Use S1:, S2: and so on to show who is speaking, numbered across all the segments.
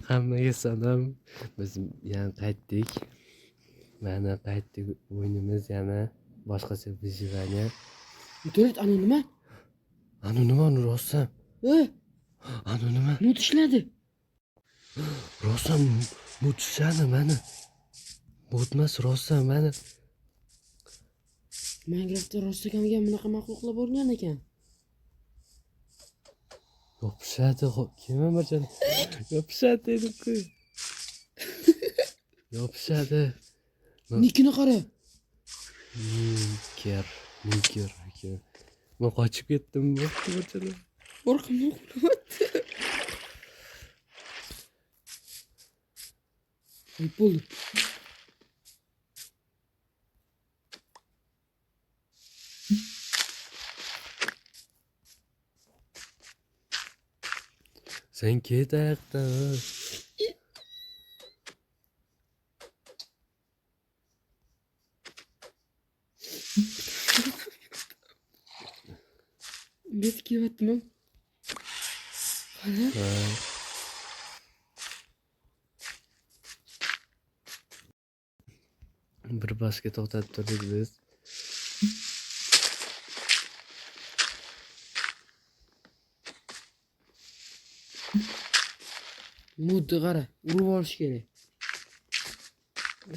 S1: Hammaga salom. Biz yana qaytdik. Mana qaytdik. O'yinimiz yana boshqacha выживание.
S2: To'rt ana nima?
S1: Anu nima rostsan? Anu nima?
S2: Mut ishladi.
S1: Rostsan mut ishladi mana. Botmas rostsan mana.
S2: Minecraftda rostakamiga bunaqa maxluqlar bo'lgan ekan.
S1: Yopishadi. Kim Amirjon? Yopishadi dedim-ku. Yopishadi.
S2: Nikini qara.
S1: Niker. Men qochib ketdim. Bo'pti.
S2: Orqamdan qo'yapti. Ayıp oldu.
S1: Sen ket ayakta.
S2: Bet kiyaptım ben. Qara.
S1: Bir boshga to'xtatib turdik biz.
S2: Mutni qara. Urib olish kerak.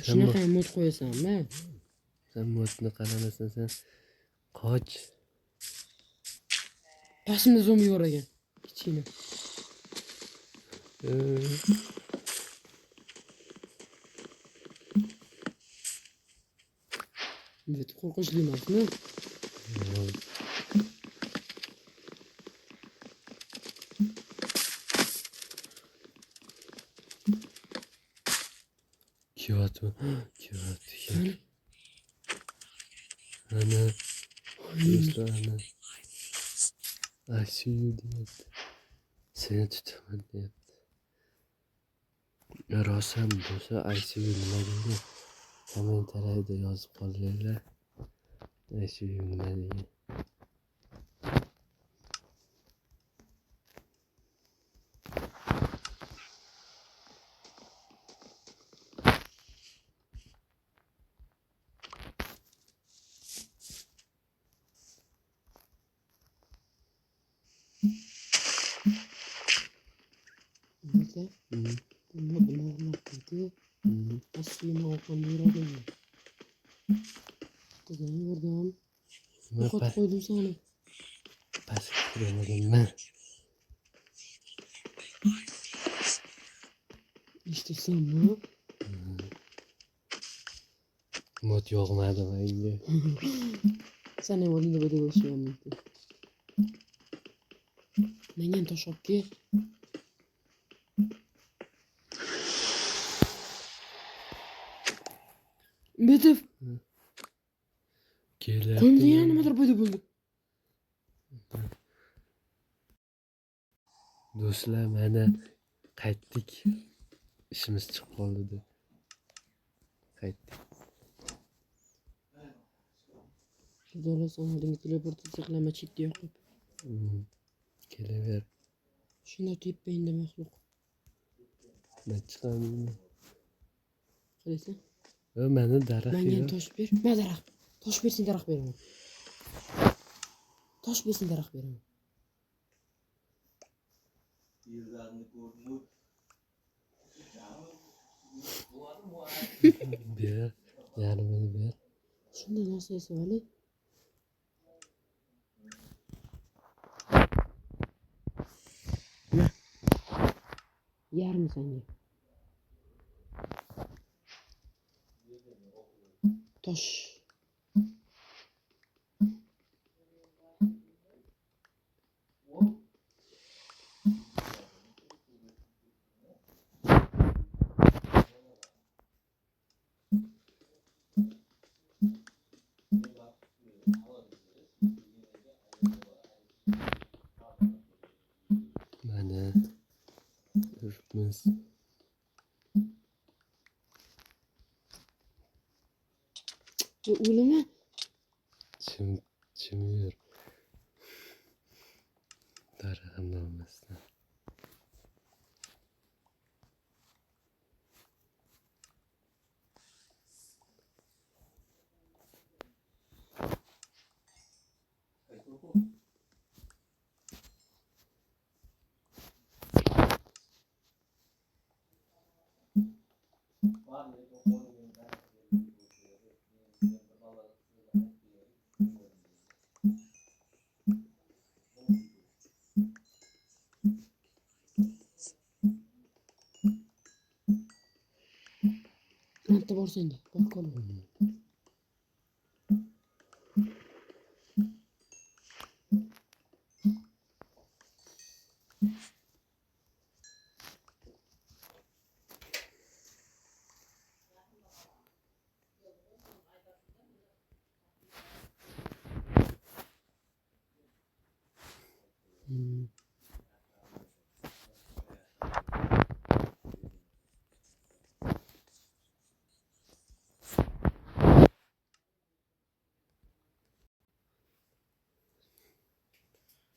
S2: Shunaqa mut qo'yasanmi?
S1: Sen mutni qaramasan sen qoch.
S2: Pasimda zombi bor ekan. Kichkina. Bet qo'rqinchli emasmi?
S1: Kiyapti. Ana. Do'stlar ana. I see you deyapti. Seni tutaman deyapti. Rostsan bo'lsa I see you nima deydi? Kommentariyada yozib qolinglar. I see you nima deydi?
S2: Bekle. Bunlar dedi. Aslında ortamda yürüdüm. Dedim buradan. Tokat koydum sana.
S1: Pas kuramadım ben.
S2: İşte sen bu.
S1: Mut yo'qmadi menga.
S2: Sen ne oldun da böyle koşuyorsun. Mengen tosh olib kel. Betov.
S1: Kelyapti.
S2: Qo'limda yana nimadir paydo bo'ldi.
S1: Do'stlar mana qaytdik. İşimiz chiqib qoldi deb. Qaytdik.
S2: Xudolar oldingi teleportatsiya qilaman chekda yoqib.
S1: Kelaver.
S2: Shunda tepangda maxluq.
S1: Ben chiqaman.
S2: Qaraysan?
S1: Mana daraxt.
S2: Menga tosh ber. Ma daraxt. Tosh bersin daraxt beraman. Tosh bersin daraxt beraman.
S1: Ber. Yarmini ber.
S2: Shunda narsa yasab olay. Yarmi senga. Tosh.
S1: Mana yuribmiz.
S2: O'limi?
S1: Chimir. Daraxtni olmasdan.
S2: Anahtar bor sende. Bak oğlum.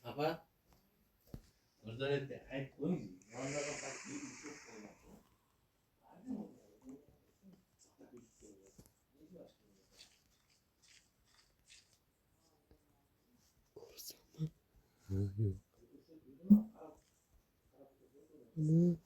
S1: Apa? Orada ne? Ay koy. Vallahi bak bir çok olmaz. Ha, yok.
S2: Ana.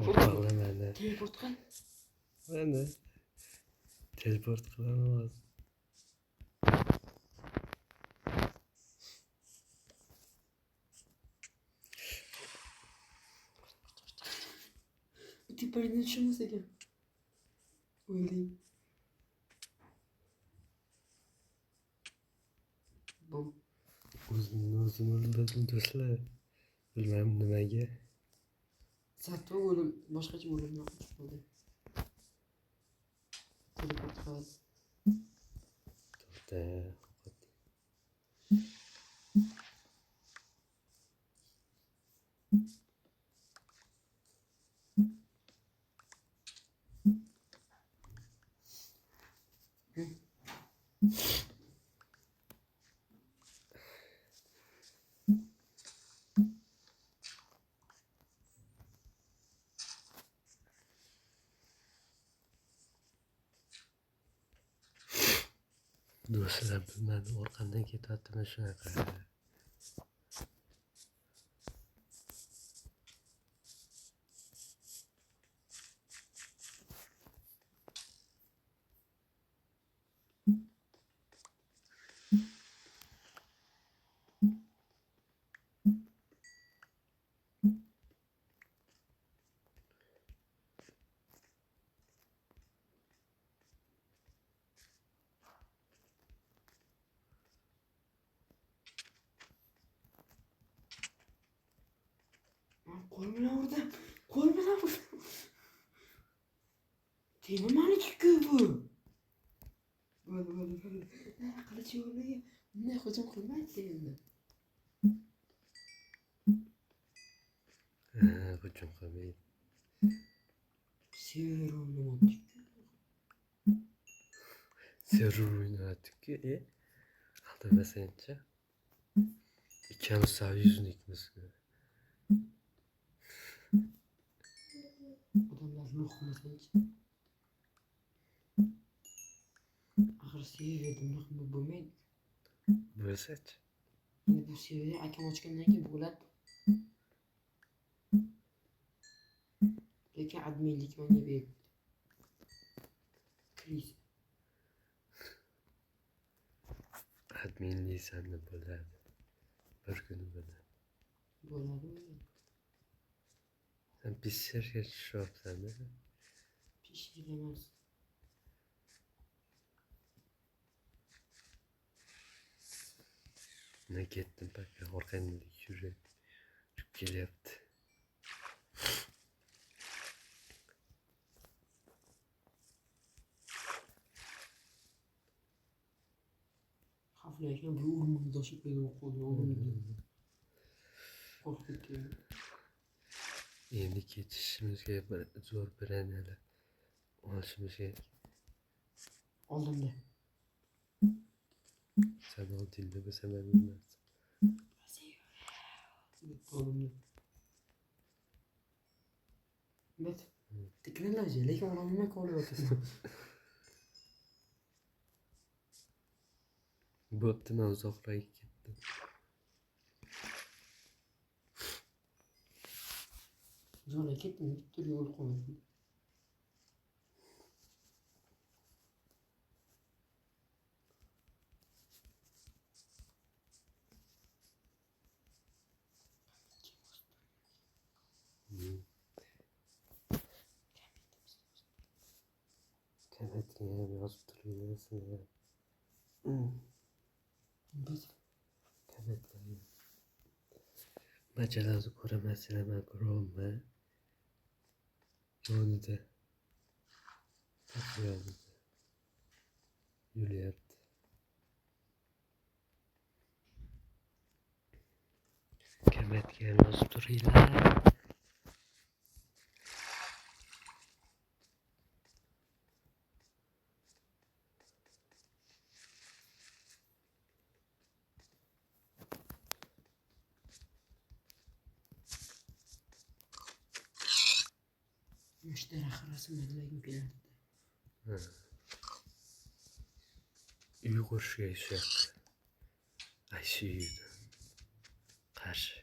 S1: Ortalığı bende.
S2: Teleport qil.
S1: Ben de teleport kılamaz.
S2: Tepadan tushmas ekan. O'ldim. Bom.
S1: O'zini o'ldirdim do'stlar. Bilmem nimaga.
S2: Satva o'lim. Boshqacha o'limdan qochib qoldi. Teleport qil.
S1: To'xta. Do'stlar bilmadim orqamdan ketyaptimi shunaqa.
S2: Qo'l bilan urdim. Qo'l bilan urdim. Tema maniki-ku bu. Bo'ldi. Qilich yo'liga bunday hujum qilmaydi endi.
S1: Hujum qilmaydi.
S2: Server o'ynamoqchi.
S1: Server o'ynayapti-ku, aldamasangchi. Ikkamiz soyuznikmiz.
S2: Odamlar lo'q qilmasanchi. Axir serverda bunaqa bo'lmaydi.
S1: Bo'lsa-chi.
S2: Endi bu serverni akam ochgandan keyin bo'ladi. Lekin adminlik menga berdi. Kriz.
S1: Adminliysanda bo'ladi. Bir kuni bo'ladi.
S2: Bo'ladi.
S1: Sen pissirga tushyapsan-da.
S2: Pishlik emas.
S1: Men ketdim paka orqangdan yurib kelyapti.
S2: Xavfli ekan bu o'rmonda doshib qo'ygan qo'lni o'rmonda. Qo'rqib ketdim.
S1: Endi ketishimizga bir zo'r biranalar olishimiz kerak.
S2: Oldimda.
S1: Sen oldingda bo'lsa men bilmasdim.
S2: Oldimda. Bet. Tiklanlash, lekin olamma qo'lyapsan.
S1: Bo'pti, men uzoqroq ketdim.
S2: Zo'rga ketdim, bitta yo'l qoldi.
S1: Kametga ham yozib turaverasizlar.
S2: Bet.
S1: Kametlarga majalasi ko'ramasizlar, men ko'ryapman. Yonida yonida yuryapti. Kametga ham yozib turinglar.
S2: Mushtari xirasini lekin kelardi.
S1: Uy qurishga ishyapti. Shu uyda qarshi.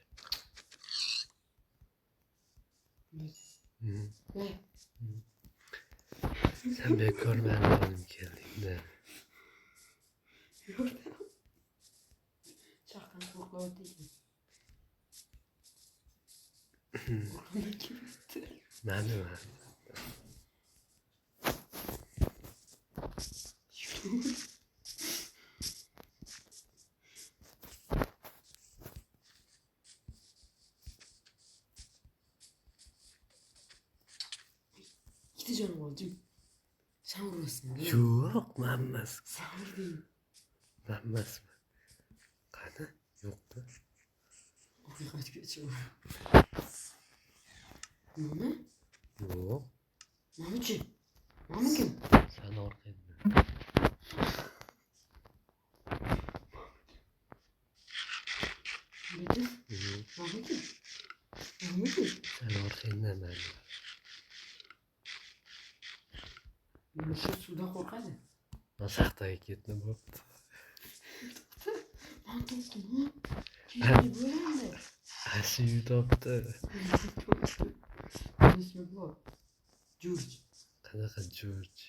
S1: Sen bekor meni olib kelding-da.
S2: Chaqdan qo'rqyapti.
S1: Mani
S2: Ikkita jonim oldi. Sen urasın.
S1: yo'q, men emas.
S2: Sen urding.
S1: Men emasman. Qani? Yo'q-da.
S2: Haqiqatga chiq. Nima?
S1: Yo'q.
S2: Nima-chi? Nima kim?
S1: Sen orqangda.
S2: Bitti. Nima kim? Nima kim?
S1: Sen orqangda men.
S2: Shu suvdan qo'rqadi.
S1: Masaxtaga ketdi, bo'pti.
S2: Ben toptum ha. Keşke böyle mi?
S1: Shu uy topdi.
S2: İsmi bu. George.
S1: Qanaqa George?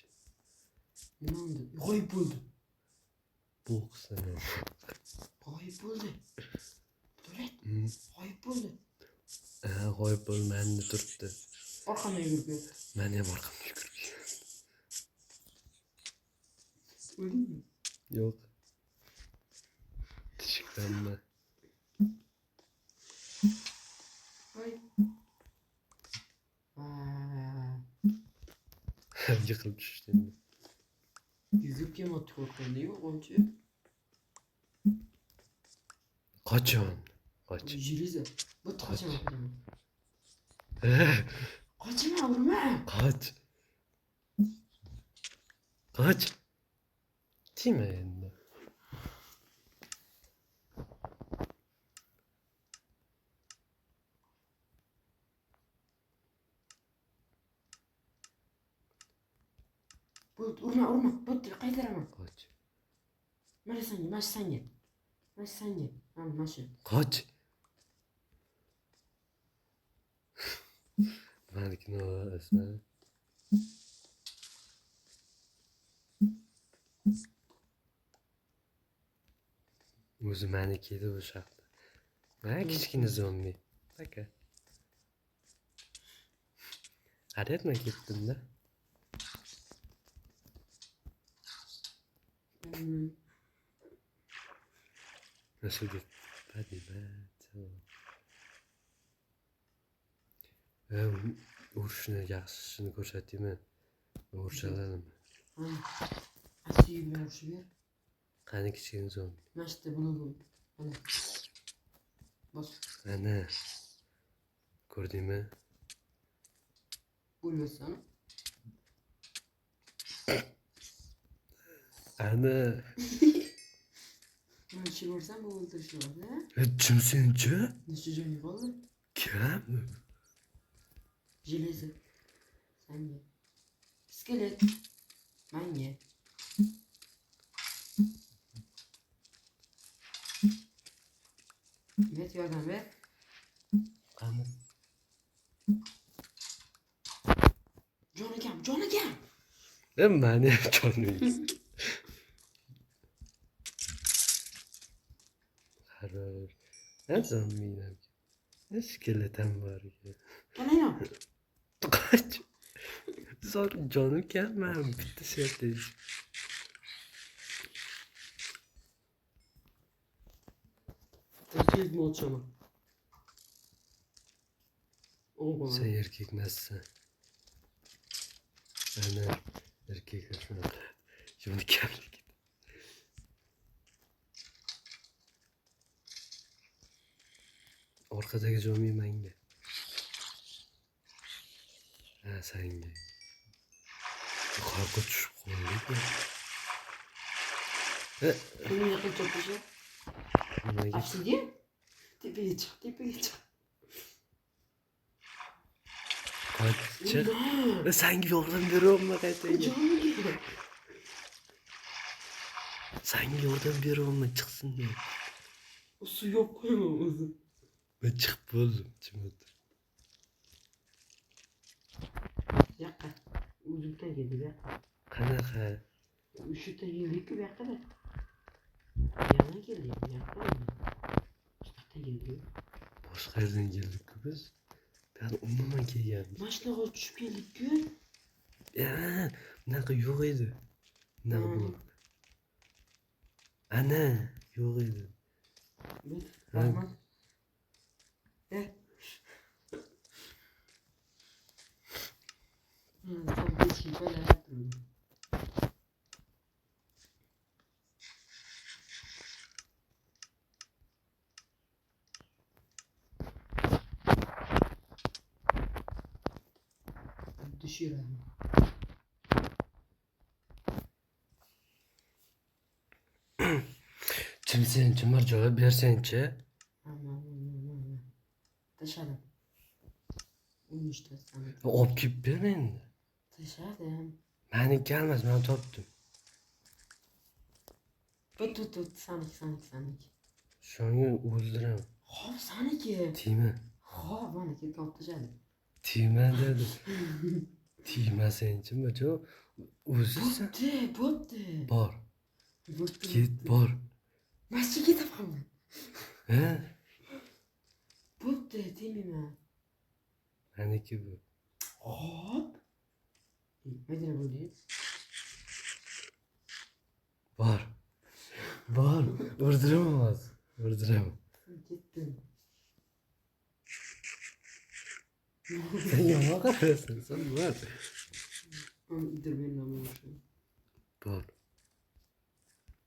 S2: Ne oldu? G'oyib bo'ldi.
S1: Bo'qsini.
S2: G'oyib bo'ldi. To'let. G'oyib bo'ldi.
S1: G'oyib bo'lmadi, turibdi.
S2: Orqamdan yugurib ketdi.
S1: Men ham orqamga yugurib keldim.
S2: O'ldingmi?
S1: Yo'q. Tishiklanma.
S2: Voy.
S1: Yiqilib tushding.
S2: Yugurib kelmoqchi qo'rqqanda yo'q, onchi.
S1: Qachon? Qoch.
S2: Jiliza. Bu qochaman.
S1: Qoch.
S2: Qochaman, urma.
S1: Qoch. Qoch. Tima endi.
S2: Urma. Bo'pti, qaytaraman.
S1: Qoch.
S2: Mana sanga. Mana shu.
S1: Qoch. Malikni olasizmi? O'zi meniki edi o'sha haqda. Mana kichkina zombi. Aka. Haryatman ketdim-da. Nasıl bir urushni yaxshini ko'rsataymi? O'rchalanimi?
S2: Ha. Asiy bilan urishib ber.
S1: Qani kichkina zombi?
S2: Mana shu yerda buni mana. Bos.
S1: Ana. Ko'rdingmi?
S2: Bo'lmasam.
S1: Ana.
S2: Mana ishi ko'rsam bu o'ltirishadi.
S1: Kimsenchi?
S2: Necha joyi qoldi?
S1: Kim?
S2: Железо. Sanga. Skelet. Menga. Bet yordam ber.
S1: Qani?
S2: Jon akam, jon akam.
S1: Mani ham joningiz. Qaror. Azamminam. Skeletam bor ekan.
S2: Qanayoq?
S1: Qoch. Zor jonim kelmam. Bitta shetdi.
S2: Erkek mi olacağım? Oğlum.
S1: Sen erkek nasılsın? Ana erkek shunaqa. Joni kamlik. Orqadagi jomi menga. Ha, senga. Yuqoriga tushib qoldik.
S2: Benim yakın çok bir şey.
S1: Nimaga?
S2: Aşırı. Tepeye çık, tepeye çık.
S1: Qochchi. Senga yordam beryapman qaytaga.
S2: Canım gibi.
S1: Senga yordam beryapman chiqsin deb.
S2: O su yok koymam uzun.
S1: Men chiqib bo'ldim, jim o'tir.
S2: Yakka. Uzundan geldi be.
S1: Qanaqa?
S2: Üşütten geldik ki be kadar. Yana geldi. Yakka mı? Çıkarttan geldi.
S1: Boshqa yerdan keldik-ku biz. Ben umuman kelganmiz.
S2: Mashinaga tushib keldik-ku.
S1: Bunaqa yo'q edi. Bunaqa bo'lib. Ana, yo'q edi.
S2: Evet, rahmat. Tam bir şey böyle yaptım. Düşüyor ama.
S1: Kimsen, kimlar javob bersangchi.
S2: Aman. Dışarı. Onun işte sana.
S1: Olib kelib ber endi.
S2: Dışarı.
S1: Meniki emas, men topdim.
S2: Tut. Saniki.
S1: Shunga o'ldiraman.
S2: Hop saniki.
S1: Tiyma.
S2: Hop maniki top dışarı.
S1: Tiyma dedi. Tiymasanchi, macho o'zisan.
S2: Bo'pti.
S1: Bor. Ket, bor.
S2: Masjidga ketamanmi?
S1: Ha?
S2: Bo'pti, tegmayman.
S1: Meniki bu.
S2: Hop. Mayda bo'laylik.
S1: Bor. O'ldiraman hozir. O'ldiraman.
S2: Ketdim.
S1: Sen yomon qarasan, sen bor.
S2: Onu indirmeyin ama
S1: Bor.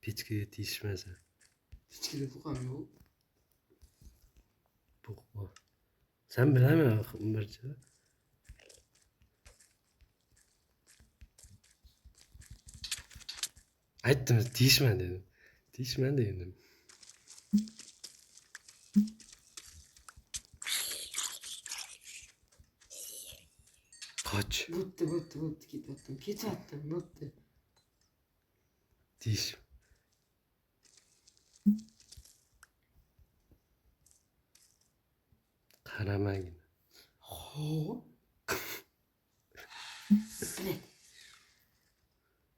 S1: Pechkaga tegishmasa.
S2: Hiçbir fuqam yok.
S1: Bor. Sen bilaman bircha. Aytdim, tegishma dedim. Tegishma dedim. Qoch.
S2: Bo'pti, ketyaptim. Bo'pti.
S1: Tegish. Qaramagin.
S2: Hop. Silet.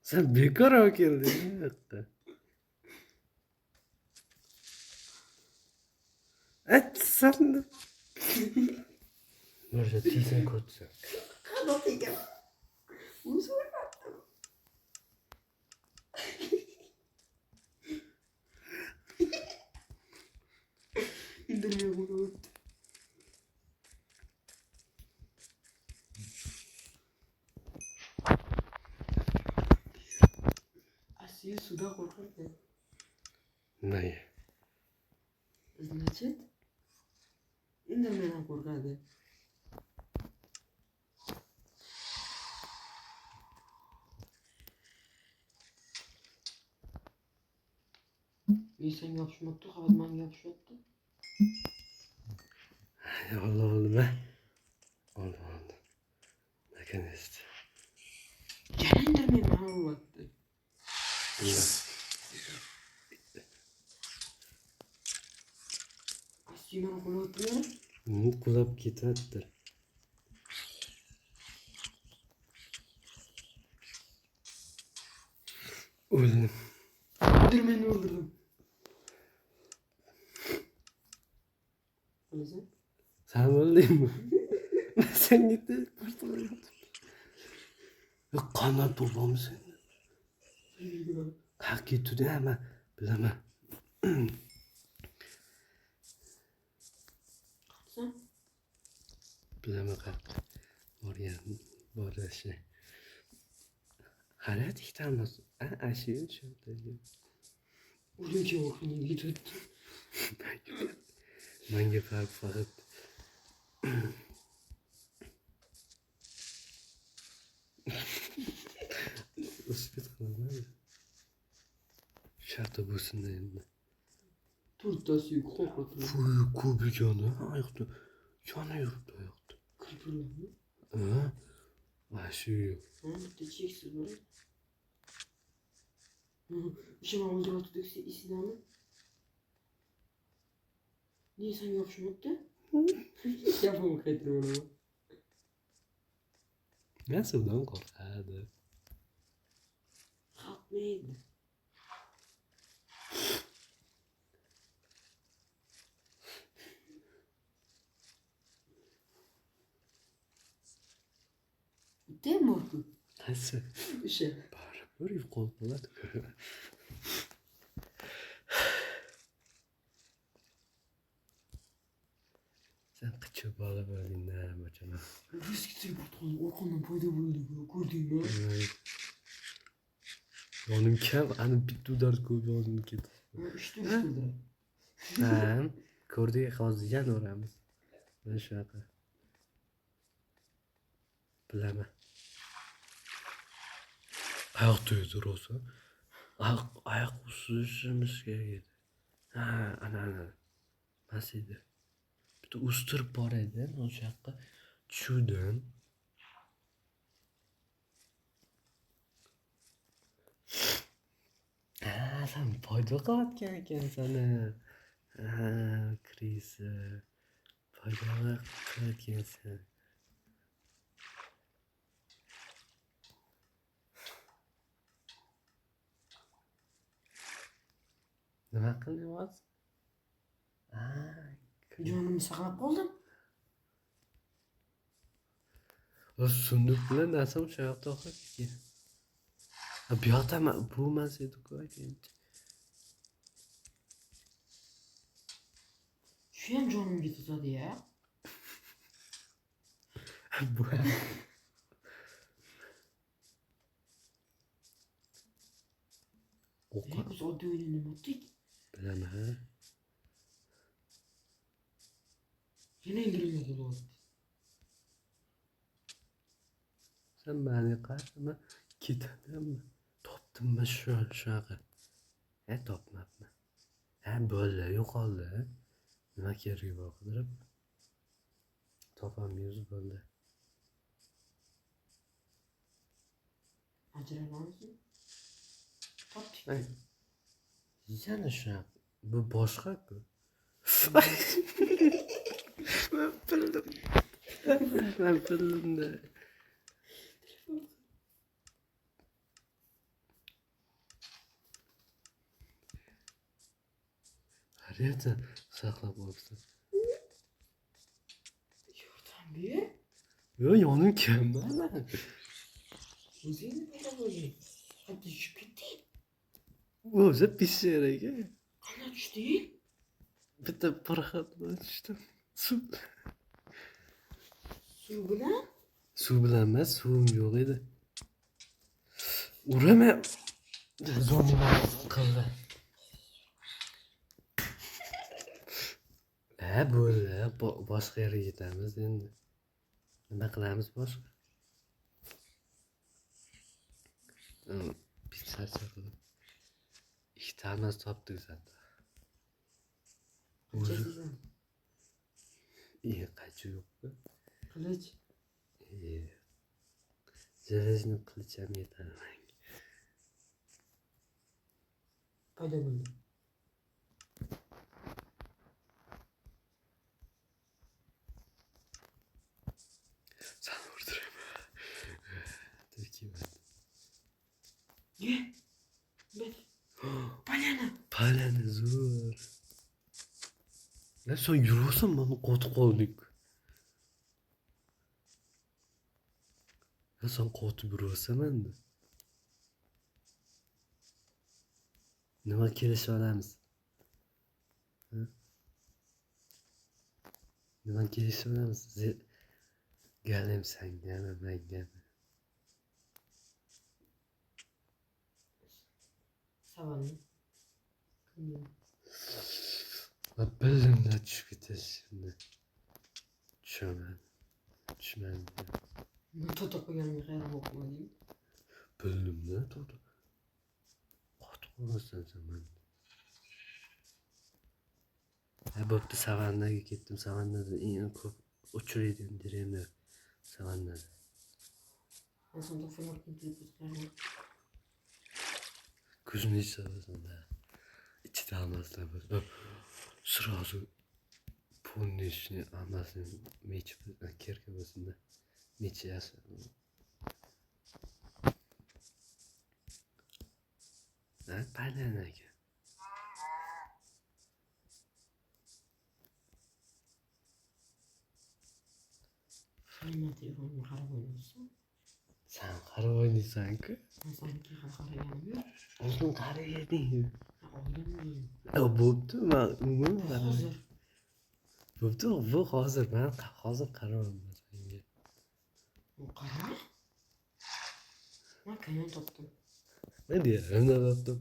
S1: Sen bekor olib kelding bu yoqqa. Aytsan. Nurja tiysan ko'rsan.
S2: Qanot ekan. O'zi o'rgatdim. İndirmiyor bunu. Asiye suda korkardı.
S1: Ne?
S2: Значит, indirmeden korkardı. İyi sen yapışmadı. Havadman yapışmadı.
S1: oldu be. Oldu. Makinist.
S2: Gelendirmeyin bana olmadı. Asyman okulu atmıyor.
S1: Kulab ketadi. O'ldim.
S2: Öldürmeni öldürdüm. Öyleyse.
S1: Sen o'ldingmi? Sen gittin. Qandan to'polmisan? Qayerga ketdi ama bilaman.
S2: Sen?
S1: Bilaman qayerga borishi. Hali ikkitamiz. Shu yerda.
S2: Urunca okulu gitdi.
S1: Menga faqat uspet qilaman. Shartta bo'lsin-da endi.
S2: Turtası yok. Korkutlu.
S1: Ko'p yoni oyoqda. Yoni yuribdi oyoqda.
S2: Kırpırlandı.
S1: Shu.
S2: Bitta cheksiz bor. O'sha mavzuga o'tdik esinami? Niye sen yapışmadı? Yapamam qaytirib olaman.
S1: Men suvdan qo'rqadi.
S2: Qalqmaydi. Değil mi orku?
S1: Qaysi?
S2: O'sha.
S1: Baribir yo'qolib qoladi. Sen qichib bola bo'lding-da, bachana.
S2: Riskli portföy orqamdan paydo bo'ldi. Ko'rdingmi?
S1: Yonim kam, ani bitta udar ko'p yonim ketdi.
S2: Ishni ishtirdi.
S1: Ko'rdik, hozir yanaveramiz. Mana shunaqa. Bilaman. Oyoq to'ydi rosa. Oyoq usishimiz kerak edi. Ana. Mas edi. Bitta ustirib bor edi, o'sha yoqqa tushdim. Sen foyda qilayotgan ekansan. Krisi. Foyda qilayotgansan. Nima qilyapsiz?
S2: Jonimni saqlab qoldim.
S1: Sunduq bilan narsa o'sha yoqda qolgan. Bu yoqda bu emas edi-ku endi.
S2: Shu ham jonimga tegadi ya.
S1: Bu
S2: Biz oddiy o'ynamayaptik.
S1: bilaman.
S2: Yana ingrimga qo'yapti.
S1: Sen meni qarama, ketadimi? Topdimmi shunaqa? Topmabman. Bo'ldi, yo'qoldi. Nima keragi bor qidirib? Topamiz bo'ldi.
S2: Ajralamizmi? Topdik.
S1: Yana shunaqa. Bu boshqa-ku. Ben bildim. Nereden saklap olsun?
S2: Yordam bir.
S1: Yo yonun kemden lan.
S2: O'zingni bilaman. Hadi tushib ketding.
S1: O'zi pis yerga.
S2: Qanday tushding?
S1: Bitta paraxat bilan tushdim.
S2: Suv bilan?
S1: Suv bilan emas, suvim yo'q edi. Urama. Zonima qildi. Bo'ldi. Boshqa yerga ketamiz endi. Nima qilamiz boshqa? Pis charchadim. Ikkitamiz topdik zaten.
S2: Qilchasizmi?
S1: Qaychi yo'q-ku.
S2: Qilich.
S1: Железный qilich ham yetadi menga.
S2: Paydo bo'ldi.
S1: Sen o'ldiraman. Turkiman.
S2: Ye. Bet. Polyana.
S1: Polyana zo'r. Sen yurursan mana qotib qoldik. Sen qotib yurursan menda. Nima kelishib olamiz? Nima kelishib olamiz? Galim sangami, mangami?
S2: Savalni.
S1: Bildim de tushib ketish şimdi. Tushmadim.
S2: Toto qo'yganimga hayron bo'lib qolmadingmi?
S1: Bildim de to'g'ri. Qotib qolmasdan sen men. Bo'pti, savannaga ketdim. Savannada eng ko'p uchraydigan direktlar savannada.
S2: Ben sonunda fırlatma telefonlarını.
S1: Ko'zimni ichsam da. İçi almaslar böyle. Сразу полный içine almasın. Meç kerke basında. Meç yasa. Ne paylaşın ki?
S2: Benim telefonum qarab o'ynaysan.
S1: Sen qarab o'ynaysan ku?
S2: Ben sanki qaraganim yo'q.
S1: O'zing qarab eding.
S2: Oldim.
S1: Bo'pti, men umuman
S2: Hozir.
S1: Bo'pti, bu hozir men hozir qaramayman senga.
S2: O qara. Ben kayon topdim.
S1: Ne diyorum, ne yaptım?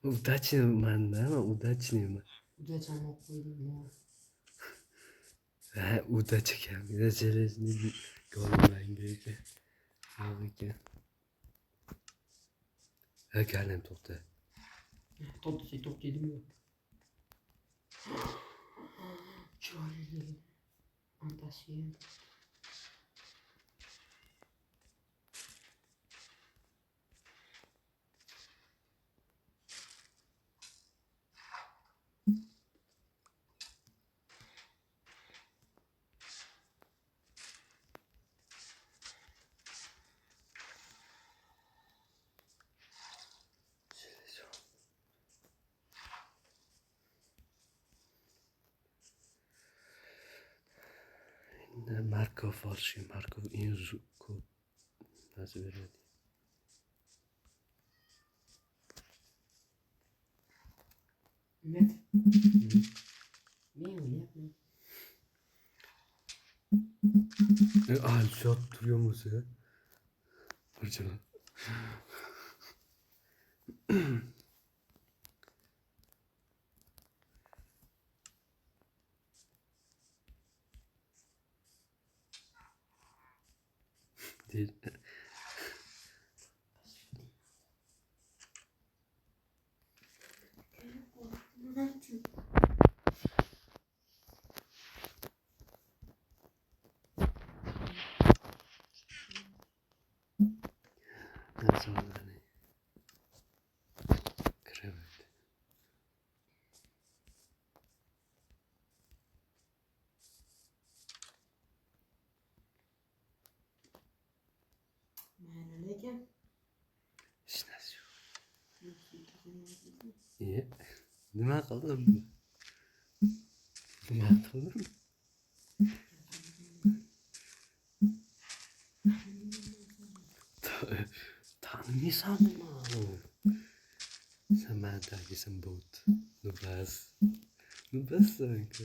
S1: Удачный man, ama удачный man.
S2: Udachani olib qo'ydim.
S1: Ha, удача ekan. Bir железный golmanga ekan. Yo'q ekan. Ha, galim to'xta.
S2: Top desak top dedim yo'q. Chiroyli. Fantasiya.
S1: Markov olishga Markov eng ko'p narsa beradi.
S2: Evet. Men o'ylayapman.
S1: Shot turyapmiz ya. Qurchalar. Değil. Nasıl oldu hani? Krevet.
S2: Mayli lekin.
S1: Hech narsa yo'q. Nima qildim? Nima qildim? Tanımaysanmi? Sen mendagisin bot. Nubas sanki.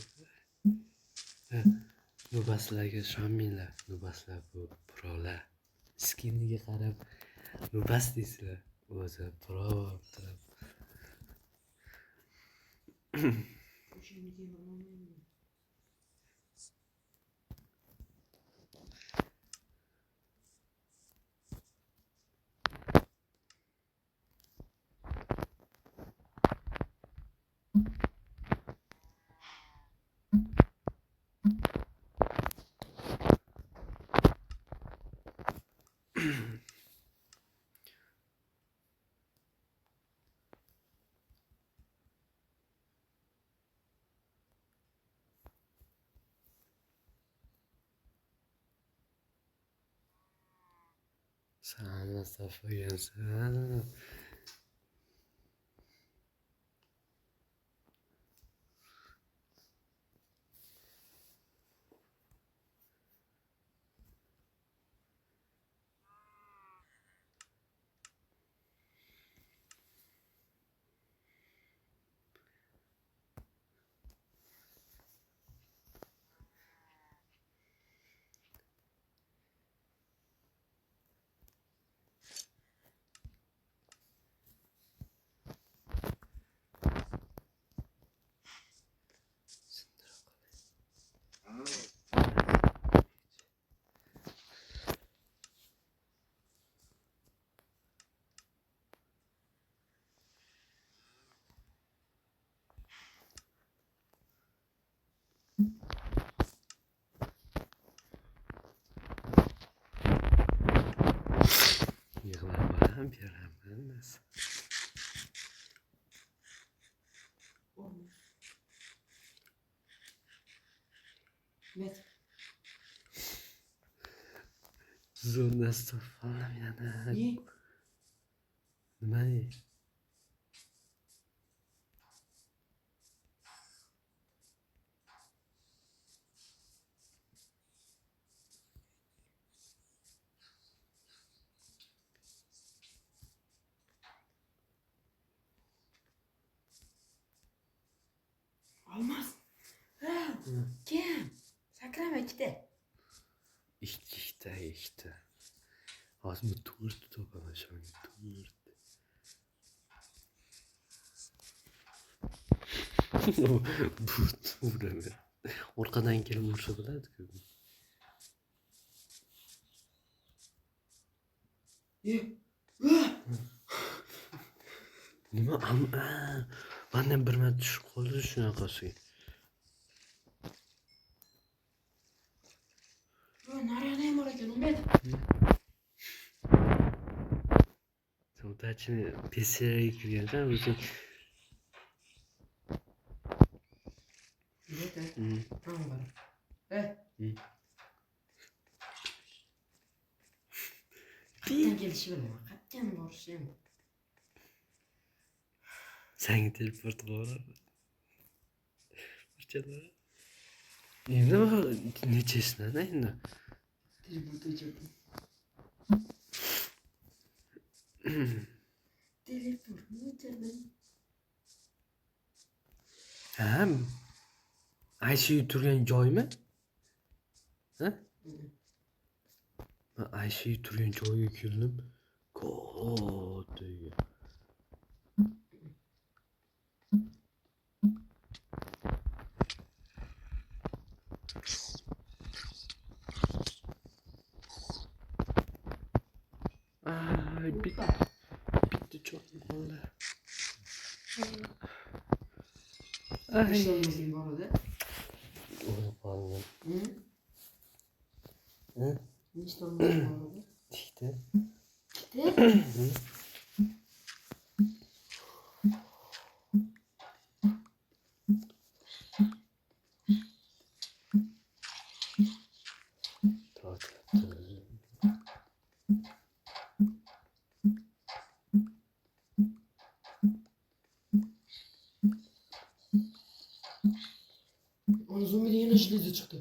S1: Nubaslarga ishonmanglar. Nubaslar bu prolar. Skiniga qarab Nubas deysizlar. O'zi pro bo'lib Sen nasıl yapıyorsun? Yıkılamam, yaramaz.
S2: Olmuş. Met.
S1: Zor nasıl falan yana.
S2: İyi.
S1: Ne?
S2: Olmaz. Ha, kim? Sakrama ikkita.
S1: İşte. Ağzımı tuğurdu topama şu an. Tuğurdu. Bu ne be? Orkadan gelip vursa bilardi ki.
S2: Ye.
S1: Nima annem bir marta tushib qoldi shunaqasiga.
S2: Nariyani ham bor ekan, Met.
S1: Udachini PC'ga kirganda o'zing
S2: Met. Tamam bor. Qatdan kelishi bilaman. Qatdan borishi ham.
S1: senga teleport qilib burchada. Endi nechasidan endi?
S2: Teleport o'chirdim. Teleportni o'chirdim.
S1: Ha? ICU turgan joymi? Ha? ICU turgan joyga keldim. Ko'taga. Ay bitti çok oldu. Ay.
S2: Ishonmasang bor edi.
S1: O'lib qoldim.
S2: Nechta olmasang bor edi?
S1: Ikkita.
S2: Ikkita? Onun zombi yana shlizi chiqdi.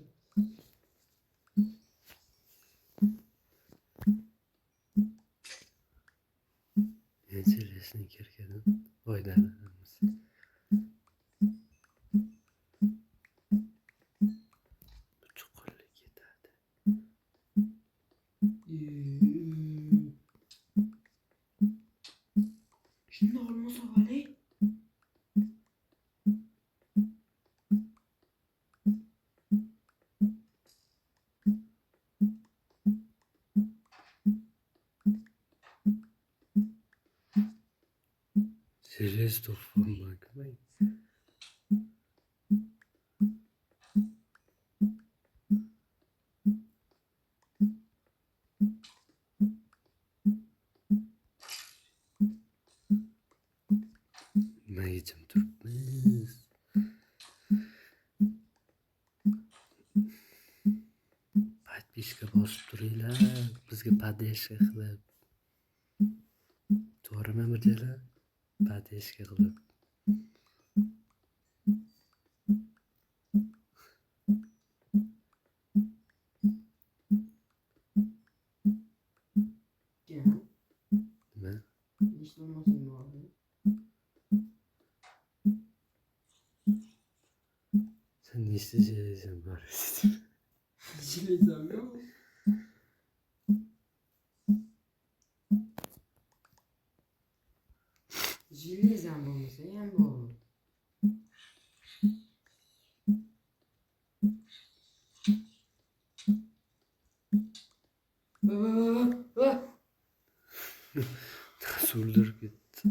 S1: Интересный kirkadan foydalanamiz. Chuqurlik yetadi.
S2: Shunda olmasa qolay.
S1: Seriöst olmak mı? jim turibmiz. Подписка bosib turinglar, bizga поддержка qilib. To'g'rimi mirjalar? Поддержка qilib.
S2: Nima?
S1: Nima?
S2: Nechta olmosing bor?
S1: Sen nechta jelezang bor?
S2: Jelezam yo'q. Jelezam bo'lmasa ham bor.
S1: So'ldirib ketdi.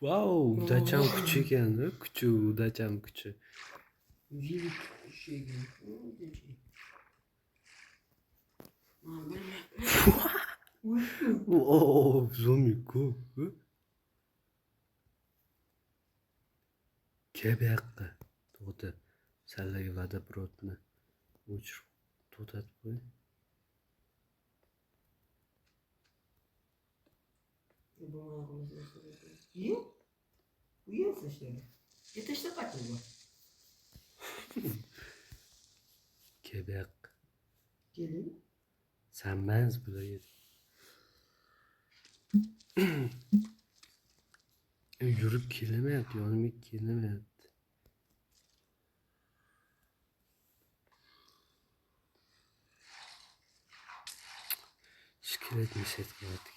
S1: Vau, udacham kuchi ekan-da, kuchi, udacham kuchi.
S2: Велик шеген.
S1: О, zo'miku. Kel bu yoqqa. To'xta. Sallaga vodoprovodni o'chirib to'xtatib qo'y.
S2: Yo'q. Bu yerda ishladi. Yetishda qatl bor.
S1: Kel bu yoqqa.
S2: Keling.
S1: Sanmaymiz bularga. Yurib kelamayapti, yonimga kelamayapti. Shikayat qilyapti.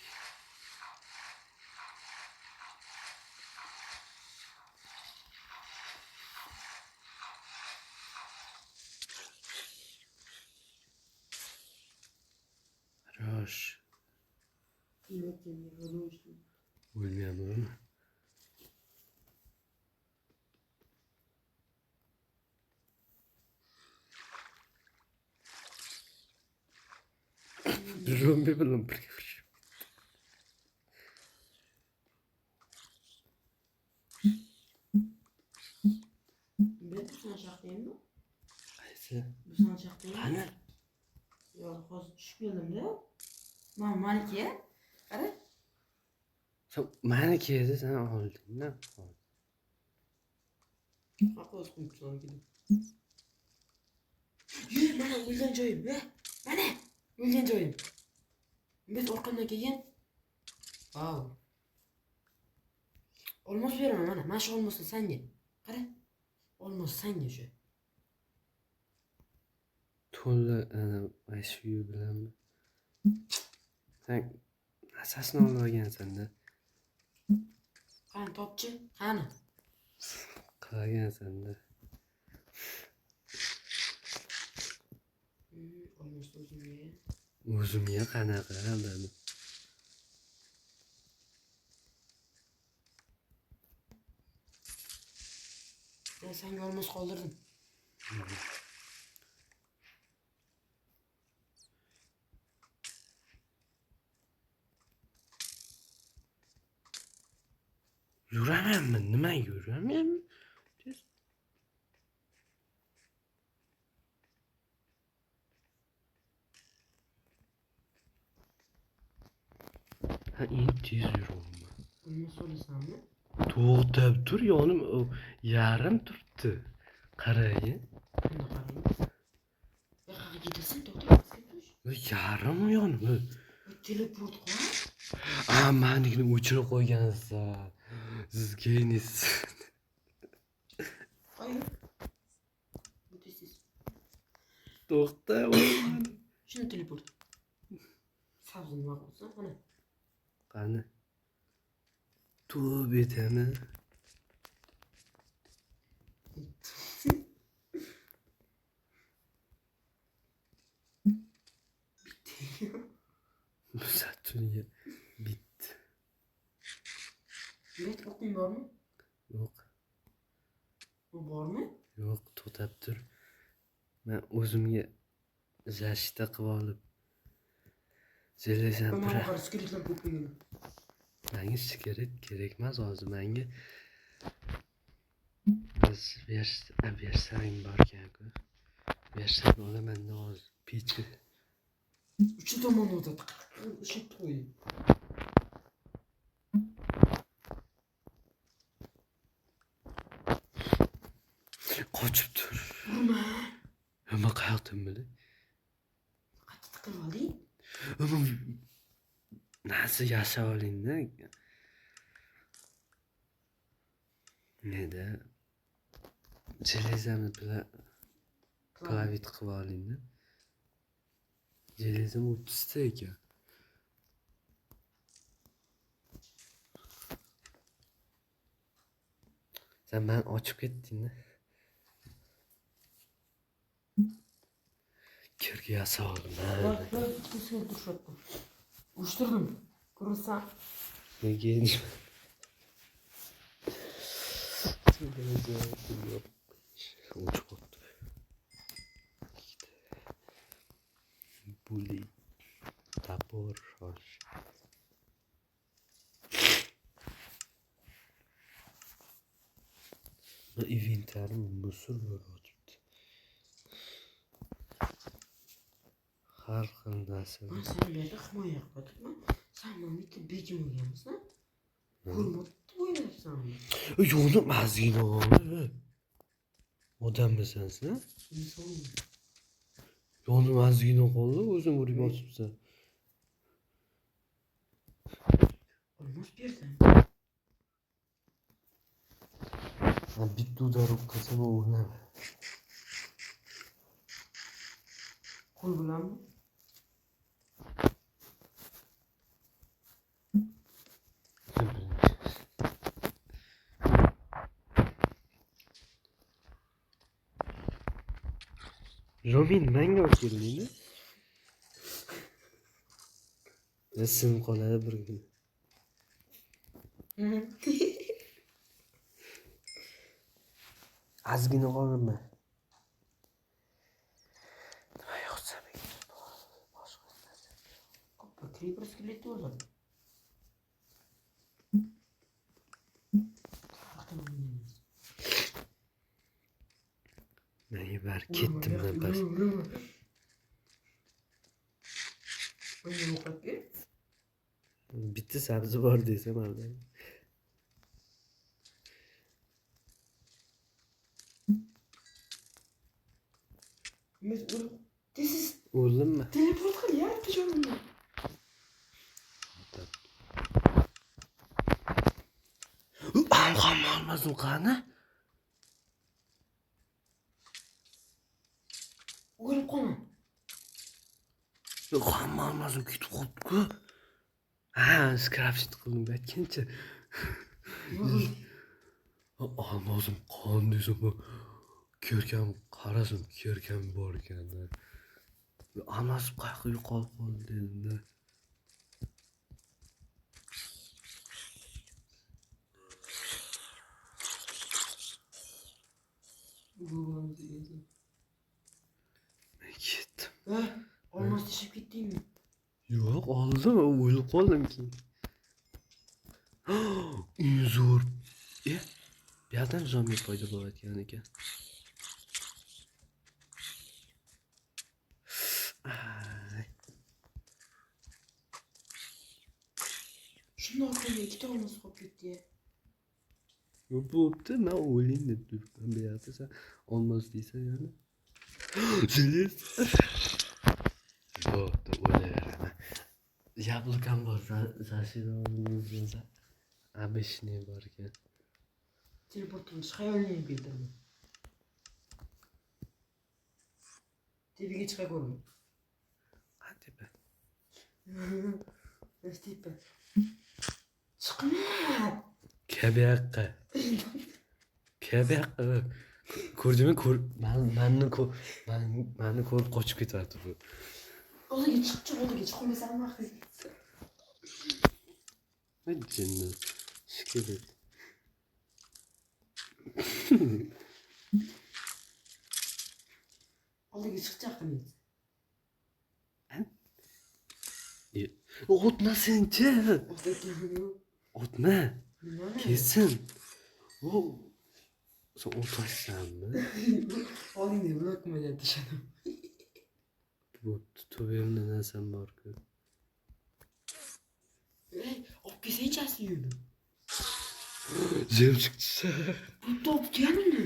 S1: Хорош. O'lmayapman. Zombi bilan birga urushib.
S2: Bu san shaqdaymi?
S1: Qaysi?
S2: Bu san shaqdaymi?
S1: Qani?
S2: Yo'q, hozir tushib keldim-da. Men Malika, qara.
S1: Sen maniki edi, sen oldingda.
S2: Haqoz qo'yibsan keling. Yur, mana o'lgan joyim, mana o'lgan joyim. Biz orqamdan kelgan. Vau. Olmos beraman mana. Mana shu olmosni senga. Qara. Olmos senga shu.
S1: To'la ICU bilan. Sen asasini olib olgansan-da.
S2: Qani topchi? Qani?
S1: Qilgansan-da.
S2: Olmos o'zimga.
S1: O'zimga qanaqa qiladi?
S2: Men senga olmos qoldirdim.
S1: Yuramanmi? Nima yuramanmi? Ha, eng tez yuraman.
S2: Olmos olasanmi?
S1: To'xtab tur, yonim yarim turibdi. Qarang.
S2: Bunda qarang. Yoqqa ketasan, to'xta.
S1: Yarim yonim.
S2: Teleport qo'y.
S1: Manikini o'chirib qo'ygansan. Sizga enis.
S2: Qo'y. Bu tez.
S1: To'xta.
S2: Shuni teleport. Sabzini nima qilsan? Qani.
S1: Qani? Tub etami? Saturnga bitti.
S2: Bet o'qing bormi?
S1: Yo'q,
S2: U bormi?
S1: yo'q, to'xtab tur. Men o'zimga zashita qilib olib. Zelezam
S2: Mana
S1: pira.
S2: bu qara skeletlar ko'pligini.
S1: Menga sigaret kerak emas hozir menga. Biz bersang borkan-ku. Bersang olaman-da hozir. Pichka.
S2: Uchi tomonda o'tadi. Ishib qo'y.
S1: Qochib tur.
S2: Urma.
S1: Nima qayoqdan bilay?
S2: Qattiq qilib oling.
S1: Nasıl yashab oling-da. Neda? Jelezamni plavit qilib oling-da. Jelezam 30 ta ekan. Sen ben açıp ketding-da. Kirga yasab oldim.
S2: Bak ikisini durshatdim. Urishtirdim. Ko'rsan.
S1: Nega endi? O'chib qolibdi. Buli. Topor, shosh. Inventarim musor bo'lib o'tibdi. Har xil narsa.
S2: Men seni bu yerda himoya qilyapman. Sen men bitta begim bo'lganmisan. Hurmatni o'ylayapsanmi?
S1: Yo'qni mazgina ol. Odammisan sen?
S2: Insonmi?
S1: Yo'qni mazgina qoldi, o'zing urib yotibsan.
S2: Olmos berdim.
S1: Ben bitta udarib qilsam o'lnam.
S2: Qo'l bilanmi?
S1: Romin menga olib keldingmi? Esim qoladi bir kun. Ozgina qolma. Nima yo'qsa boshqa narsa.
S2: Koppa creeper skelet o'ladi.
S1: Men bar ketdim men bas. Bitta sabzi bor desam alday.
S2: This is
S1: O'ldimmi?
S2: teleport qilyapti jonimni.
S1: Hamma olmasin qani?
S2: O'lib qolma.
S1: Hamma olmasin ketib qolibdi-ku. Ha, skrapshit qildim aytgancha. Olmasim qon desam, ko'rkam qarasam ko'rkam bor ekan-da. Amasib qayoqqa yo'qolib qoldi dedim-da. Men ketdim.
S2: Olmos tishib ketdingmi?
S1: Yo'q, oldim, o'lib qoldim keyin. Zo'r. Bu yerdan zombi paydo bo'layotgan ekan.
S2: Shundoq orqaga ikkita olmos qolib ketdi.
S1: Bo'pti, men o'ling deb turibman. Bu yerda sen olmos deysan yana. Желез. Bo'pti, o'layveraman. Yablokam bor, zasidonimiz обычный bor ekan.
S2: Teleport qilish xayolingga keltirma. Tepaga chiqa ko'rma.
S1: Tepa.
S2: Tepa. Chiqma.
S1: Kabiyoqqa. Kabiyoqqa. Ko'rdingmi? Meni ko'rib qochib ketyapti bu.
S2: Oldinga chiq, oldinga chiq. Qo'ymasam vaqt.
S1: Hadi canım. Şikelet.
S2: Oldinga chiqchaqmiz.
S1: O'tma senchi. O'tma.
S2: Nima?
S1: Kesin. Sen o'tashsanmi?
S2: Oldinga blokmadan tashadim.
S1: Bu tuvimda narsam bor-ku.
S2: Ey, olib kelsangchi yuni.
S1: Jim chiqdi.
S2: Bu topganini.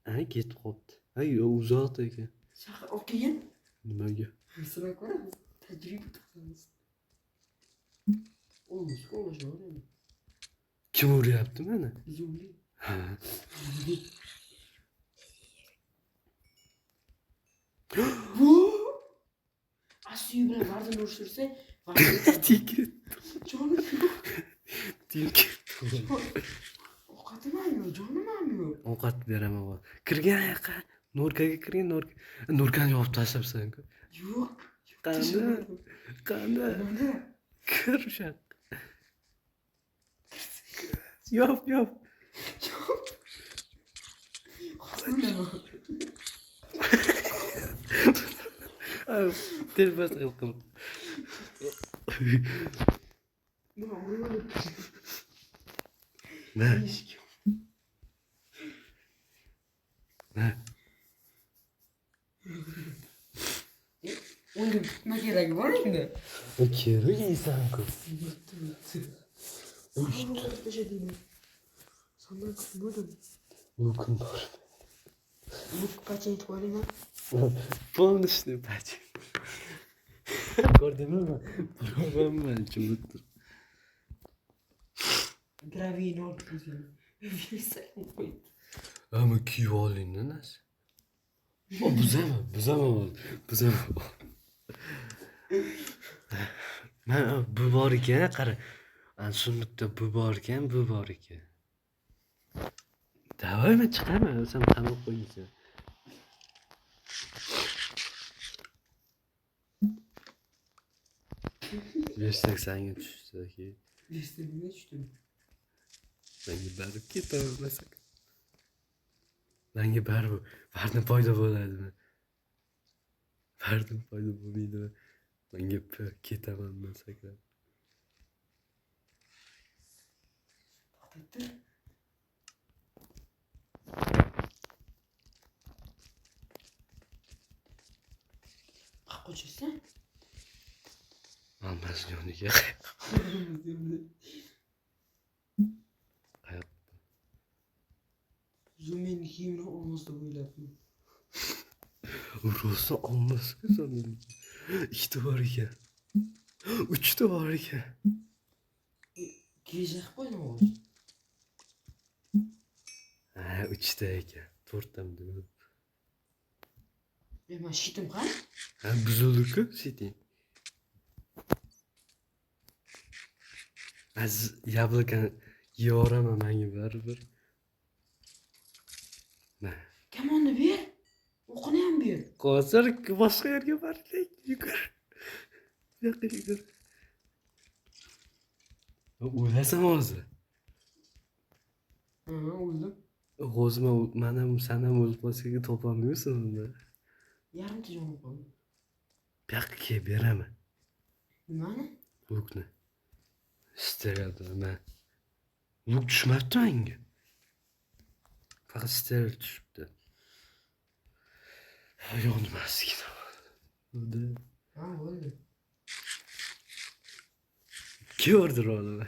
S1: Ha, ketib qopti. Ay, uzoqda ekan.
S2: Shahar olib kelgin.
S1: Nimaga?
S2: Misra ko'ramiz. Tajriba qilamiz. Olmuş, öyle.
S1: Kim uğrayapti meni?
S2: Bizimli.
S1: Ha.
S2: Bu Asiye bilan vardin urishtirsa,
S1: Tilki.
S2: jonim yo'q.
S1: Tilki.
S2: Ovqatim ham yo'q, jonim ham yo'q.
S1: Ovqat beraman. Kirgan yoqqa. Nurkaga kirgan, Nurkani yopib tashlabsan-ku.
S2: Yo'q.
S1: Qanday?
S2: Mana.
S1: Kir o'sha. Yop. Telefon qilib.
S2: Nima o'ylayapti?
S1: Ne? Ne?
S2: Unga tutma keragi bor endi.
S1: Kerak yeysan-ku.
S2: Sandan kutmadim.
S1: Lukn bor.
S2: Bu qancha qo'yingmi?
S1: Полностью пачка. Ko'rdingmi? Bilaman, unutdim.
S2: Gravini o'tkazing.
S1: Ama kiyib oling-da narsa. Buzaman. Mana bu bor ekan, qara. Sunniqda bu bor ekan. Davoymi chiqaman, sen qamab qo'yingsan. Bersang sanga tushdi.
S2: Listimga tushdim.
S1: Menga barib ketavermasak. Menga barib Vardim foyda bo'ladimi? Vardim foyda bo'lmaydimi? Menga ketaman masak.
S2: To'xtatdi. Qo'chisa?
S1: Almas yoniga.
S2: Zumin kiyimini olmasa o'ylabman.
S1: Rosa olmasga sanırım. 2 var ekan. 3 var ekan.
S2: Kiyajaq qo'ydim hozir.
S1: Ha, 3 ekan. 4 ham dema.
S2: Men shitim qani?
S1: Ha, buzildi-ku, seting. Az yablokani yeyoraman menga baribir. Na.
S2: Kamonni ber. O'qini ham ber.
S1: Hozir boshqa yerga bordik. Yugur. Yo'q, yugur. O'ylasam hozir.
S2: Ha, o'yladim.
S1: Hozir men ham sen ham o'lib qolsak topolmaysan uni.
S2: Yarimta jonim qoldi.
S1: Bu yoqqa kelib beraman.
S2: Nimani?
S1: Lukni. Steril men. Luk tushmabdi menga. Faqat steril tushibdi. Yonmaslik. Udi.
S2: Ha, bo'ldi.
S1: Ko'rdir oldimi?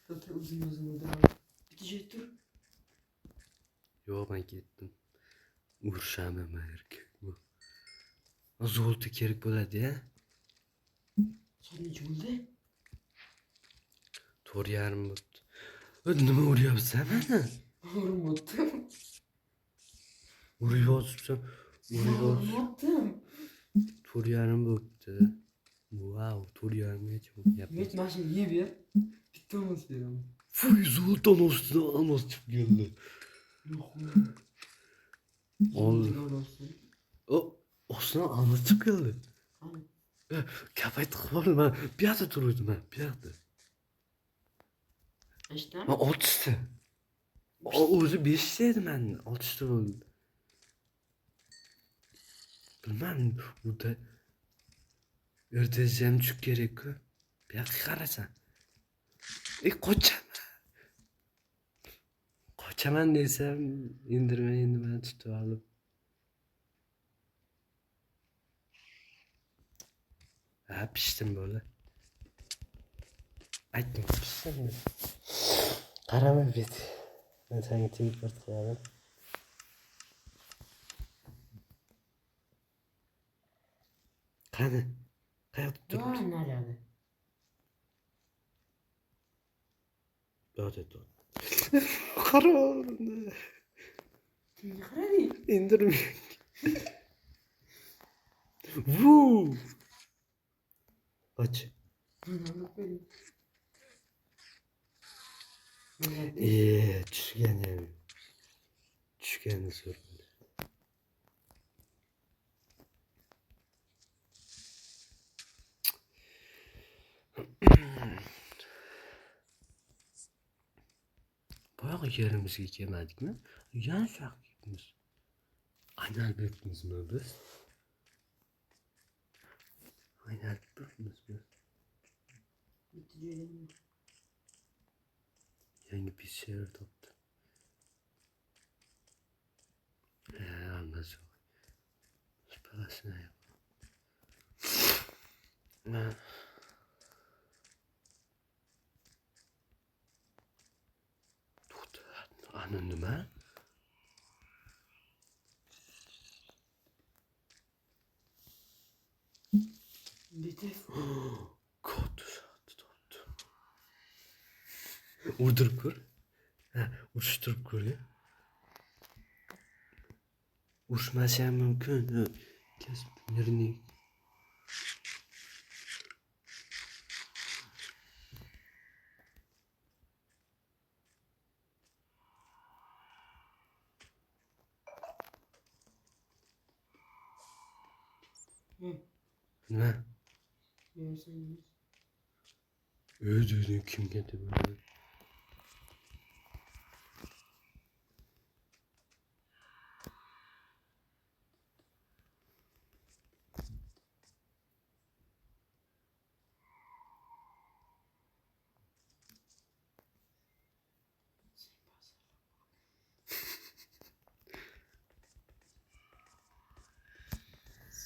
S2: To'xta, o'zing o'yla. Bitta joy tur.
S1: Yo'q, men ketdim. Urishaman mayerga. Zolta kerak bo'ladi-ya.
S2: Soat necha bo'ldi?
S1: 4:30 bo'ldi. Nima uryapsan meni?
S2: Urmoqdim.
S1: Uryapsan.
S2: Urmoqdim.
S1: 4:30 bo'libdi. Wow, 4:30gacha bo'lyapti.
S2: Met mashina yeb ber. Bitta olmos beraman.
S1: Fuy, zoltan ostidan olmos chiqib keldi.
S2: Yo'q.
S1: Ol. O osmon almashib keldi.
S2: Qani?
S1: Kapaytib qoldim. Men bu yerda turuvdim, men bu yerda.
S2: Eshitdingmi?
S1: Men 6 ta. O'zi 5 ta edi, men 6 ta bo'ldi. Bilmadim, burada ertasi ham tushib kerak-ku. Bu yoqqa qarasam. Qochaman. Qochaman desam, indirmay endi meni tutib olib. Ha, pishdim bola. Aytdim, pishdim. Qarama bet. Men senga telefon qilaman. Qani? Qayoqda turibdi?
S2: Voy, naryoqda.
S1: Yo'q, yo'q. Qara.
S2: Kimga qarading?
S1: İndirme. Vuu. Aç. Tushgan yani. Tushganni so'rdim. Boyagi yerimizga kelmadikmi? Yana shu yoqqa ketdimiz. Aylanibmizmi biz? Aylanibmizmi?
S2: Bitta joydan.
S1: Yangi PC topdim. Almaz. Parasını yap. Tut. Ana nima?
S2: Bitta.
S1: Kod topdim. Urdirib ko'r. Ha, urishtirib ko'r. Urishmasi ham mumkin. Kesib yerni. Nima?
S2: Yersangiz.
S1: O'zini kimga deb o'ylaydi?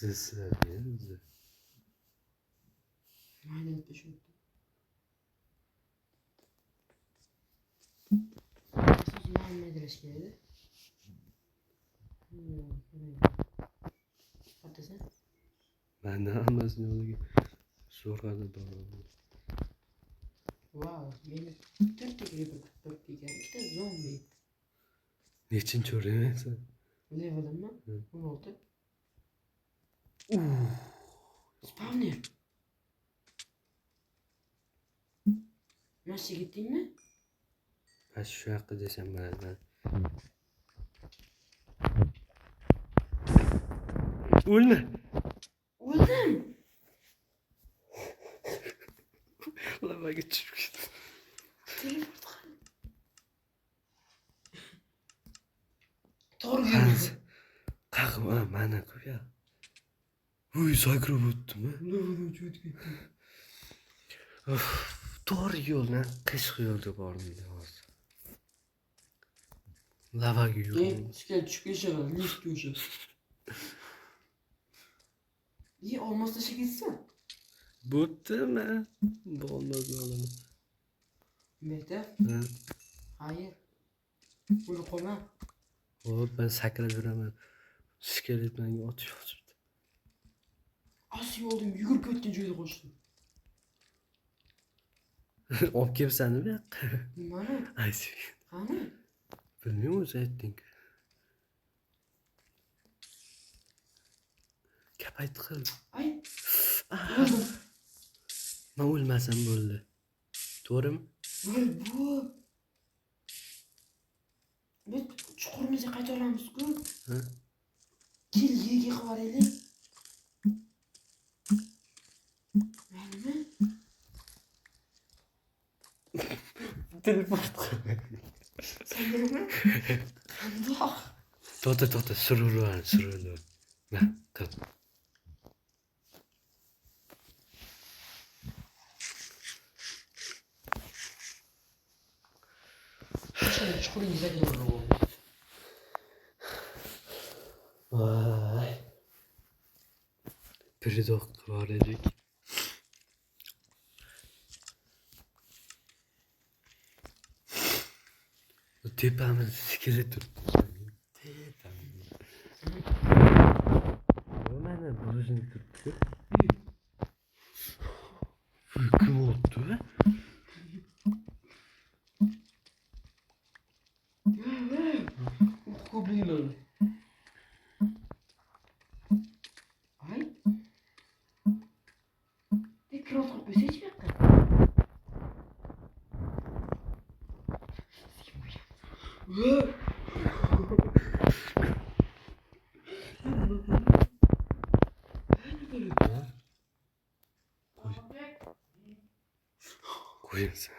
S1: Sizlarga
S2: Mayli deb tushundim. Siz nima adres kerak? Qattisan?
S1: Menda hammasini o'ziga so'radi bor.
S2: Wow, meni 4 ta creeper kutib kelgan. Ikkita zombi.
S1: Nechinchi o'rayapsan?
S2: Levelimmi? 16. Spawner. Nasıl gittin mi?
S1: Ben şu yoqqa desam bo'ladi. O'lma.
S2: O'ldim.
S1: Lavaga tushib ketdim.
S2: Teleport qil. To'g'ri yurdi.
S1: Qaqma, mana ko'ya. Uy, sakrab o'tdimi?
S2: Levelga o'tib ketdim.
S1: To'g'ri yo'ldan qish yo'lga bordim hozir. Lavaga yurdim.
S2: Tushgan tushib ketaver, lift o'sha. Olmazsa şey gitsin.
S1: Bo'ptimi? Bo'lmaz olaman.
S2: Mehter? Hayır. Bunu koyma.
S1: Hop, ben sakrab yuraman. Iskelet menga otib o'tirdi.
S2: Asıl oldum, yugurib ketgan joyda qo'shdim.
S1: Olib kelsanmi bu yoqqa?
S2: Nimani?
S1: Aysi.
S2: Qani?
S1: Bilmayman, o'zi aytding. Kapayt qil.
S2: Ay. O'ldim.
S1: Men o'lmasam bo'ldi. To'g'rimi?
S2: Voy bu. Biz chuqurmizga qayta olamiz-ku.
S1: Ha?
S2: Kel yerga qaraylik. Maylimi?
S1: Telefon.
S2: Sanami? Qandoq?
S1: To'ta, sururlar. Na, qil.
S2: Chuquringizga kirib.
S1: Voy. Pirdoq qilar edik. Tepamiz sikilib turibdi. Tepamiz. Mana burujni turibdi. Kim oldu?
S2: Kublilar. Ay. Tekrar kopyası hiç mi yaptın?
S1: Koyuyorsun.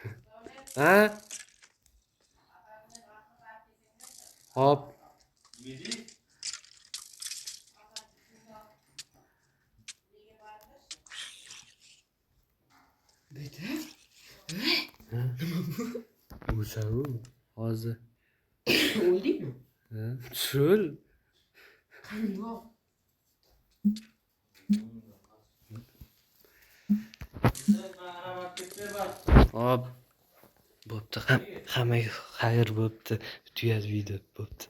S1: Ha? Hop.
S2: Bete?
S1: Uçağı. Ağzı.
S2: Oldu mu?
S1: Ha? Çöl.
S2: Qandoq?
S1: Hop. Bo'pti. Hammaga xayr bo'pti. Tugadi video bo'pti.